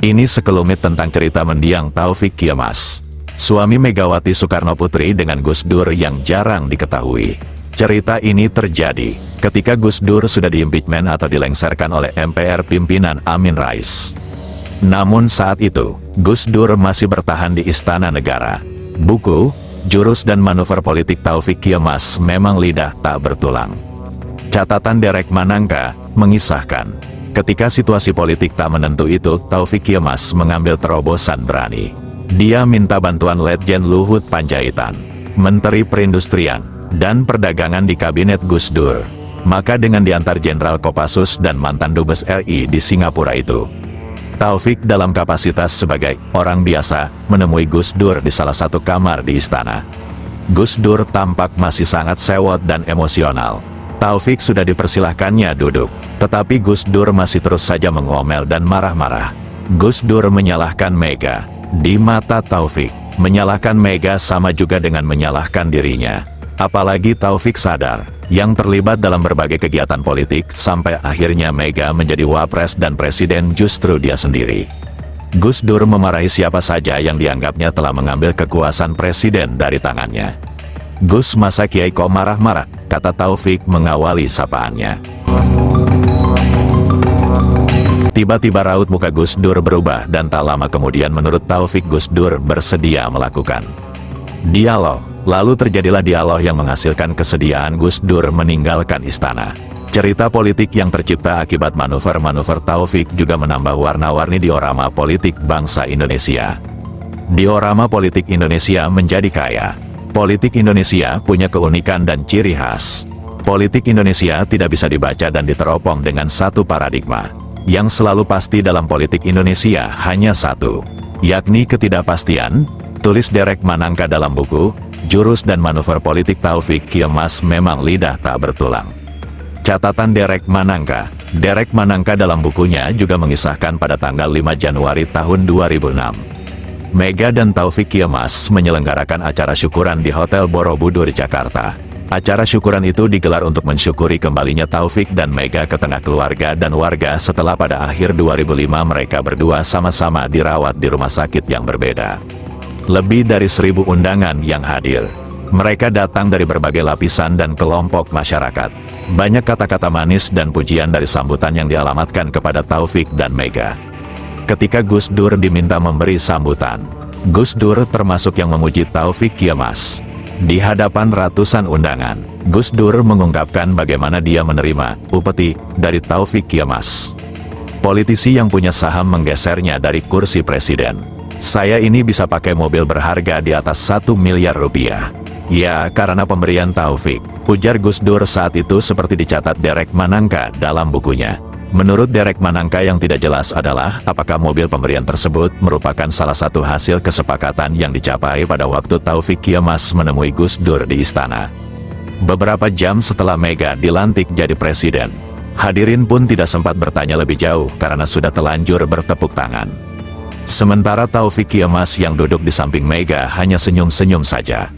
Ini sekelumit tentang cerita mendiang Taufik Kiamas, suami Megawati Soekarnoputri dengan Gus Dur yang jarang diketahui. Cerita ini terjadi ketika Gus Dur sudah diimpeachment atau dilengsarkan oleh MPR pimpinan Amin Rais. Namun saat itu, Gus Dur masih bertahan di Istana Negara. Buku, Jurus dan Manuver Politik Taufik Kiamas memang lidah tak bertulang. Catatan Derek Manangka mengisahkan, ketika situasi politik tak menentu itu, Taufik Kiamas mengambil terobosan berani. Dia minta bantuan Letjen Luhut Panjaitan, Menteri Perindustrian dan Perdagangan di Kabinet Gus Dur. Maka dengan diantar Jenderal Kopassus dan mantan Dubes RI di Singapura itu, Taufik dalam kapasitas sebagai orang biasa menemui Gus Dur di salah satu kamar di istana. Gus Dur tampak masih sangat sewot dan emosional. Taufik sudah dipersilahkannya duduk, tetapi Gus Dur masih terus saja mengomel dan marah-marah. Gus Dur menyalahkan Mega. Di mata Taufik, menyalahkan Mega sama juga dengan menyalahkan dirinya. Apalagi Taufik sadar, yang terlibat dalam berbagai kegiatan politik sampai akhirnya Mega menjadi wapres dan presiden justru dia sendiri. Gus Dur memarahi siapa saja yang dianggapnya telah mengambil kekuasaan presiden dari tangannya. "Gus, masa Kiai kok marah-marah?" kata Taufik mengawali sapaannya. Tiba-tiba raut muka Gus Dur berubah dan tak lama kemudian menurut Taufik Gus Dur bersedia melakukan dialog. Lalu terjadilah dialog yang menghasilkan kesediaan Gus Dur meninggalkan istana. Cerita politik yang tercipta akibat manuver-manuver Taufik juga menambah warna-warni diorama politik bangsa Indonesia. Diorama politik Indonesia menjadi kaya. Politik Indonesia punya keunikan dan ciri khas. Politik Indonesia tidak bisa dibaca dan diteropong dengan satu paradigma. Yang selalu pasti dalam politik Indonesia hanya satu, yakni ketidakpastian, tulis Derek Manangka dalam buku, Jurus dan Manuver Politik Taufik Kiamas memang lidah tak bertulang. Catatan Derek Manangka dalam bukunya juga mengisahkan pada tanggal 5 Januari tahun 2006. Mega dan Taufik Kiamas menyelenggarakan acara syukuran di Hotel Borobudur, Jakarta. Acara syukuran itu digelar untuk mensyukuri kembalinya Taufik dan Mega ke tengah keluarga dan warga setelah pada akhir 2005 mereka berdua sama-sama dirawat di rumah sakit yang berbeda. Lebih dari 1.000 undangan yang hadir. Mereka datang dari berbagai lapisan dan kelompok masyarakat. Banyak kata-kata manis dan pujian dari sambutan yang dialamatkan kepada Taufik dan Mega. Ketika Gus Dur diminta memberi sambutan, Gus Dur termasuk yang memuji Taufik Kiamas. Di hadapan ratusan undangan, Gus Dur mengungkapkan bagaimana dia menerima upeti dari Taufik Kiamas. Politisi yang punya saham menggesernya dari kursi presiden. "Saya ini bisa pakai mobil berharga di atas 1 miliar rupiah. Ya, karena pemberian Taufik," ujar Gus Dur saat itu seperti dicatat Derek Manangka dalam bukunya. Menurut Derek Manangka yang tidak jelas adalah apakah mobil pemberian tersebut merupakan salah satu hasil kesepakatan yang dicapai pada waktu Taufik Kiamas menemui Gus Dur di istana. Beberapa jam setelah Mega dilantik jadi presiden, hadirin pun tidak sempat bertanya lebih jauh karena sudah telanjur bertepuk tangan. Sementara Taufik Kiamas yang duduk di samping Mega hanya senyum-senyum saja.